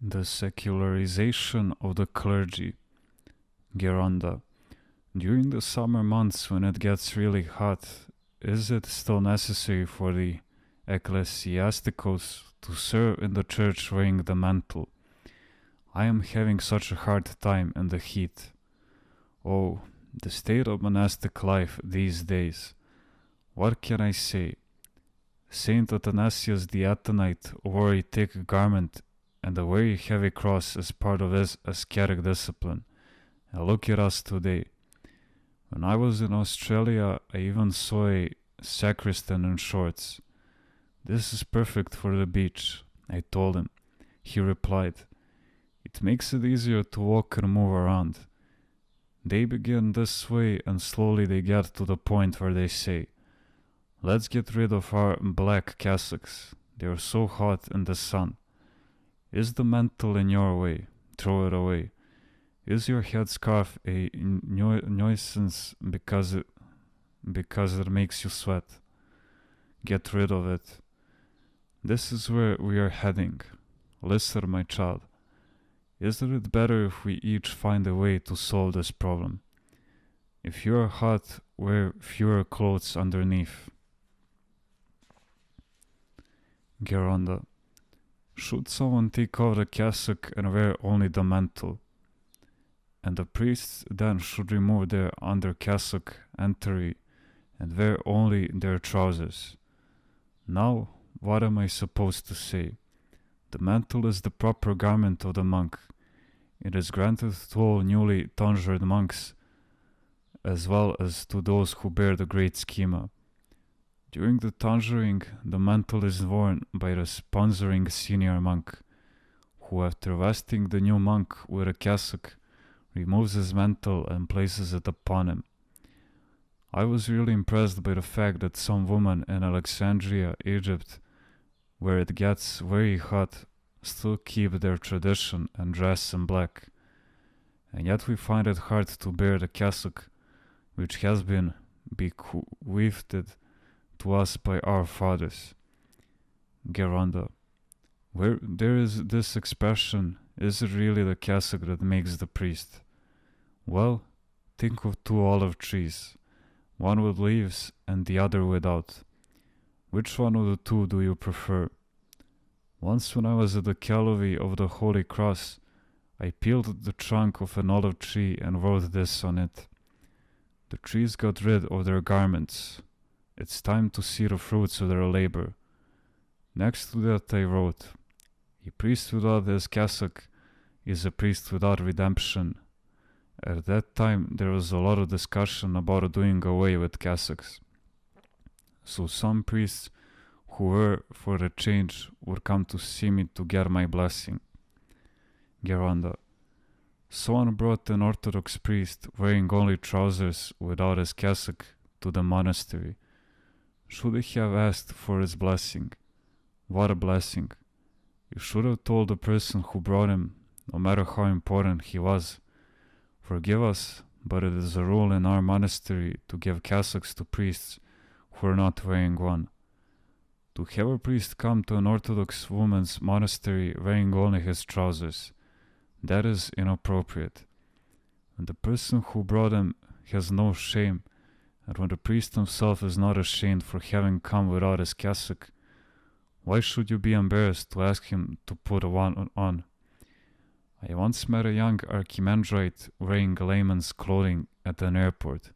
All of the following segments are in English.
The secularization of the clergy. Geronda. During the summer months when it gets really hot, is it still necessary for the ecclesiasticos to serve in the church wearing the mantle? I am having such a hard time in the heat. Oh, the state of monastic life these days. What can I say? Saint Athanasius the Athonite wore a thick garment and a very heavy cross as part of his ascetic discipline. And look at us today. When I was in Australia, I even saw a sacristan in shorts. "This is perfect for the beach," I told him. He replied, "It makes it easier to walk and move around." They begin this way and slowly they get to the point where they say, "Let's get rid of our black cassocks. They are so hot in the sun. Is the mantle in your way? Throw it away. Is your headscarf a nuisance because it makes you sweat? Get rid of it. This is where we are heading. Listen, my child. Isn't it better if we each find a way to solve this problem? If you are hot, wear fewer clothes underneath." Geronda. Should someone take off the cassock and wear only the mantle? And the priests then should remove their under cassock entery and wear only their trousers. Now, what am I supposed to say? The mantle is the proper garment of the monk. It is granted to all newly tonsured monks, as well as to those who bear the great schema. During the tonsuring, the mantle is worn by the sponsoring senior monk, who after vesting the new monk with a cassock, removes his mantle and places it upon him. I was really impressed by the fact that some women in Alexandria, Egypt, where it gets very hot, still keep their tradition and dress in black, and yet we find it hard to bear the cassock which has been bequeathed to us by our fathers. Geronda. Where there is this expression, is it really the cassock that makes the priest? Well, think of two olive trees, one with leaves and the other without. Which one of the two do you prefer? Once when I was at the Calvary of the Holy Cross, I peeled the trunk of an olive tree and wrote this on it. The trees got rid of their garments. It's time to see the fruits of their labor. Next to that I wrote, a priest without his cassock is a priest without redemption. At that time there was a lot of discussion about doing away with cassocks. So some priests who were for a change would come to see me to get my blessing. Geronda. Someone brought an Orthodox priest wearing only trousers without his cassock to the monastery. Should he have asked for his blessing? What a blessing. You should have told the person who brought him, no matter how important he was, "Forgive us, but it is a rule in our monastery to give cassocks to priests who are not wearing one." To have a priest come to an Orthodox woman's monastery wearing only his trousers, that is inappropriate. And the person who brought him has no shame, and when the priest himself is not ashamed for having come without his cassock, why should you be embarrassed to ask him to put one on? I once met a young archimandrite wearing layman's clothing at an airport.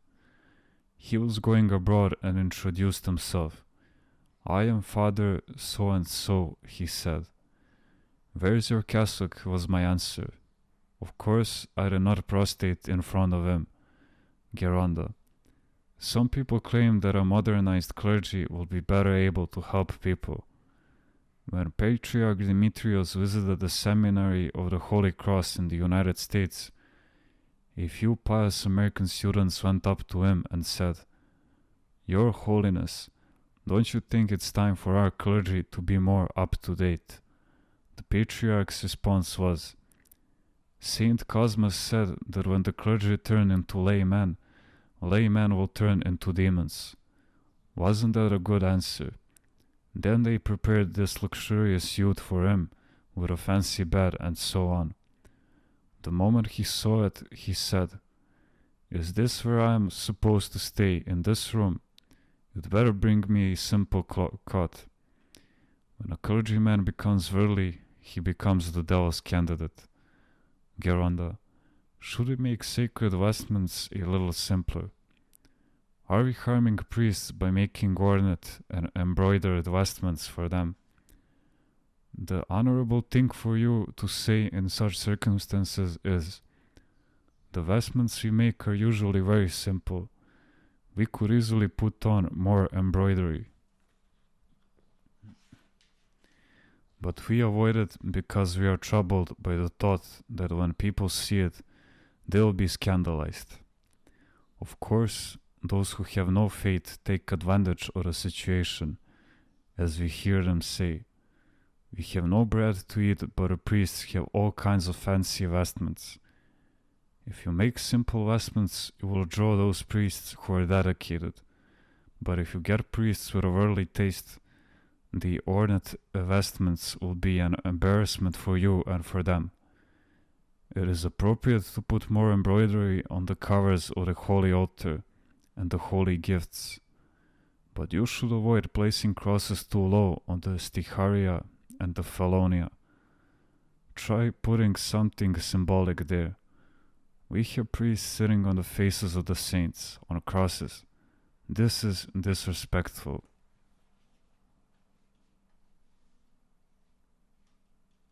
He was going abroad and introduced himself. "I am Father so-and-so," he said. "Where's your cassock?" was my answer. Of course, I did not prostrate in front of him. Geronda. Some people claim that a modernized clergy will be better able to help people. When Patriarch Demetrius visited the seminary of the Holy Cross in the United States, a few pious American students went up to him and said, "Your Holiness, don't you think it's time for our clergy to be more up to date?" The Patriarch's response was, "Saint Cosmas said that when the clergy turn into laymen will turn into demons." Wasn't that a good answer? Then they prepared this luxurious youth for him with a fancy bed, and so on. The moment he saw it, he said, "Is this where I am supposed to stay, in this room? You'd better bring me a simple cot." When a clergyman becomes worldly, he becomes the devil's candidate. Geronda, should we make sacred vestments a little simpler? Are we harming priests by making ornate and embroidered vestments for them? The honorable thing for you to say in such circumstances is, "The vestments we make are usually very simple. We could easily put on more embroidery. But we avoid it because we are troubled by the thought that when people see it, they will be scandalized." Of course, those who have no faith take advantage of the situation, as we hear them say, "We have no bread to eat, but the priests have all kinds of fancy vestments." If you make simple vestments, you will draw those priests who are dedicated. But if you get priests with a worldly taste, the ornate vestments will be an embarrassment for you and for them. It is appropriate to put more embroidery on the covers of the holy altar and the holy gifts, but you should avoid placing crosses too low on the sticharia and the phallonia. Try putting something symbolic there. We have priests sitting on the faces of the saints, on crosses. This is disrespectful.